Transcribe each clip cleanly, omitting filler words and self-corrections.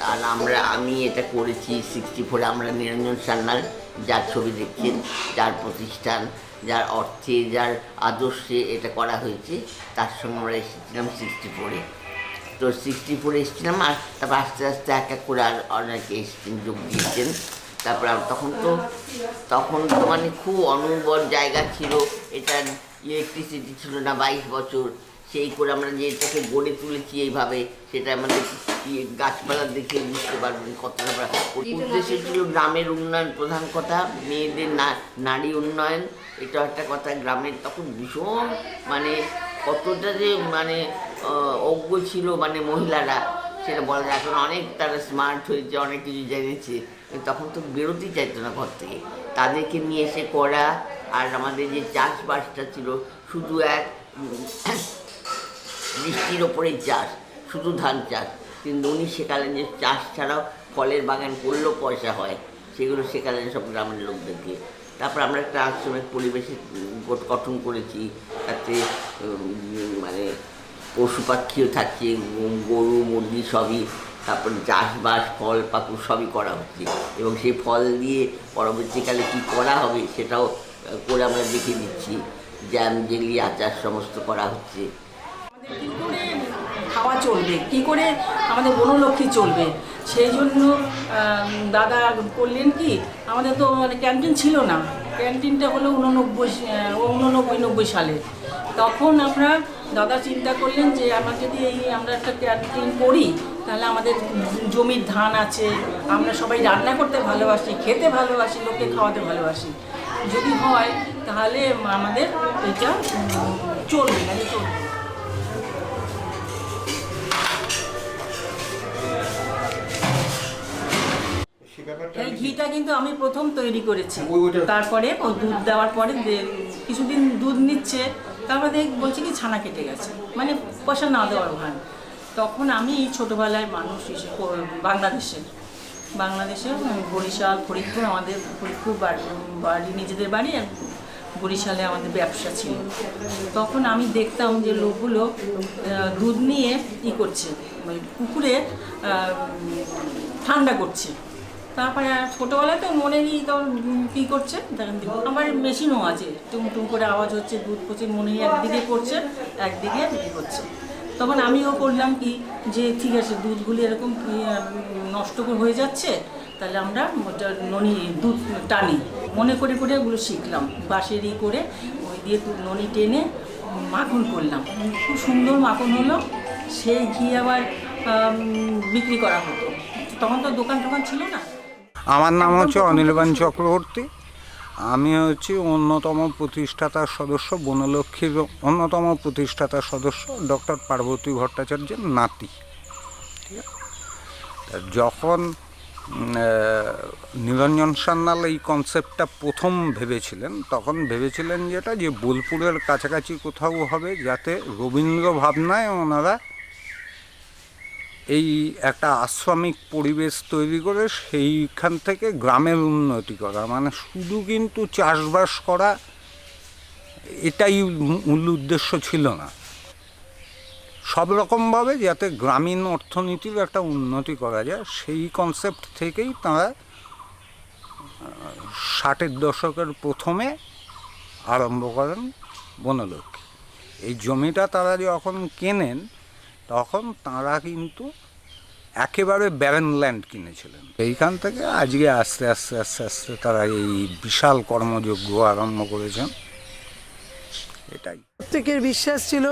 আর আমি এটা করেছি 64। আমরা নিরঞ্জন সান্যাল যার ছবি দেখছেন, যার প্রতিষ্ঠান, যার অর্থে, যার আদর্শে এটা করা হয়েছে, তার সঙ্গে আমরা এসেছিলাম 64-এ। তো 64-এ এসেছিলাম, আর তারপর আস্তে আস্তে এক এক করে আর অনেকে এসেছেন, যোগ দিয়েছেন। তারপর তখন তো মানে খুব অনুর্বর জায়গা ছিল, এটার ইলেকট্রিসিটি ছিল না 22 বছর। সেই করে আমরা যে এটাকে গড়ে তুলেছি এইভাবে, সেটা আমাদের গাছপালা দেখে বুঝতে পারবেন কতটা। উদ্দেশ্য ছিল গ্রামের উন্নয়ন, প্রধান কথা মেয়েদের নারী উন্নয়ন, এটা একটা কথা। গ্রামের তখন ভীষণ মানে কতটা যে মানে অজ্ঞ ছিল মানে মহিলারা, সেটা বলা যায়। এখন অনেক তারা স্মার্ট হয়েছে, অনেক কিছু জেনেছে, কিন্তু তখন তো বেরোতেই চাইতো না ঘর থেকে। তাদেরকে নিয়ে এসে করা। আর আমাদের যে চাষবাসটা ছিল শুধু এক বৃষ্টির ওপরেই চাষ, শুধু ধান চাষ, কিন্তু উনি শেখালেন যে চাষ ছাড়াও ফলের বাগান করলেও পয়সা হয়, সেগুলো শেখালেন সব গ্রামের লোকদেরকে। তারপর আমরা একটা আশ্রমিক পরিবেশে গঠন করেছি, তাতে মানে পশু পাখিও থাকছে, গরু মুরগি সবই। তারপর চাষবাস, ফল পাকুড় সবই করা হচ্ছে, এবং সেই ফল দিয়ে পরবর্তীকালে কী করা হবে সেটাও করে আমরা দেখিয়ে দিচ্ছি। জ্যাম, জেলি, আচার সমস্ত করা হচ্ছে। কী করে খাওয়া চলবে, কী করে আমাদের বনলক্ষ্মী চলবে, সেই জন্য দাদা করলেন কি, আমাদের তো মানে ক্যান্টিন ছিল না। ক্যান্টিনটা হলো 89 সালে। তখন আমরা দাদা চিন্তা করলেন যে আমরা যদি আমরা একটা ক্যান্টিন করি, তাহলে আমাদের জমির ধান আছে, আমরা সবাই রান্না করতে ভালোবাসি, খেতে ভালোবাসি, লোককে খাওয়াতে ভালোবাসি। যদি হয় তাহলে আমাদের এটা চলবে, মানে চলবে। এই ঘিটা কিন্তু আমি প্রথম তৈরি করেছি। তারপরে ও দুধ দেওয়ার পরে কিছুদিন দুধ নিচ্ছে, তারপরে বলছে কি ছানা কেটে গেছে, মানে পয়সা না দেওয়ার ভান। তখন আমি ছোটোবেলায় মানুষ বাংলাদেশের বরিশাল, ফরিদপুর, আমাদের ফরিদপুর বাড়ি নিজেদের বাড়ি, আর বরিশালে আমাদের ব্যবসা ছিল। তখন আমি দেখতাম যে লোকগুলো দুধ নিয়ে করছে, পুকুরে ঠান্ডা করছে। তারপরে ছোটোবেলায় তো মনেরই তো কী করছে, আমার মেশিনও আছে, টুম করে আওয়াজ হচ্ছে, দুধ পচে মনেই একদিকে করছে, একদিকে বিক্রি করছে। তখন আমিও করলাম কি যে ঠিক আছে, দুধগুলি এরকম নষ্ট হয়ে যাচ্ছে, তাহলে আমরা ননি দুধ টানি, মনে করে ওগুলো শিখলাম। বাঁশেরই করে ওই দিয়ে ননি টেনে মাখন করলাম, খুব সুন্দর মাখন হলো। সেই ঘি আবার বিক্রি করা হতো, তখন তো দোকান ছিল না। আমার নাম হচ্ছে অনির্বাণ চক্রবর্তী। আমি হচ্ছি অন্যতম প্রতিষ্ঠাতার সদস্য, বনলক্ষ্মীর অন্যতম প্রতিষ্ঠাতার সদস্য, ডক্টর পার্বতী ভট্টাচার্যের নাতি। ঠিক আছে, যখন নিরঞ্জন সান্যাল এই কনসেপ্টটা প্রথম ভেবেছিলেন, তখন ভেবেছিলেন যে বোলপুরের কাছাকাছি কোথাও হবে, যাতে রবীন্দ্র ভাবনায় ওনারা এই একটা আশ্রমিক পরিবেশ তৈরি করে সেইখান থেকে গ্রামের উন্নতি করা, মানে শুধু কিন্তু চাষবাস করা এটাই মূল উদ্দেশ্য ছিল না, সব রকমভাবে যাতে গ্রামীণ অর্থনীতির একটা উন্নতি করা যায়, সেই কনসেপ্ট থেকেই তারা 60-এর দশকের প্রথমে আরম্ভ করেন বনলক্ষ্মী। এই জমিটা তারা যখন কেনেন, তখন তারা কিন্তু একেবারে ব্যারেন ল্যান্ড কিনেছিলেন। এইখান থেকে আজকে আস্তে আস্তে আস্তে আস্তে তারা এই বিশাল কর্মযজ্ঞ আরম্ভ করেছেন। এটাই প্রত্যেকের বিশ্বাস ছিল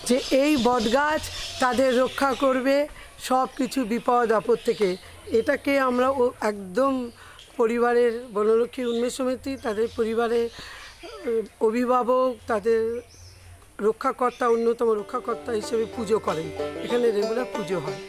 যে এই বটগাছ তাদের রক্ষা করবে সব কিছু বিপদ আপদ থেকে। এটাকে আমরা একদম পরিবারের বনলক্ষ্মী উন্মেষ সমিতি, তাদের পরিবারের অভিভাবক, তাদের রক্ষাকর্তা, অন্যতম রক্ষাকর্তা হিসেবে পুজো করেন। এখানে রেগুলার পুজো হয়।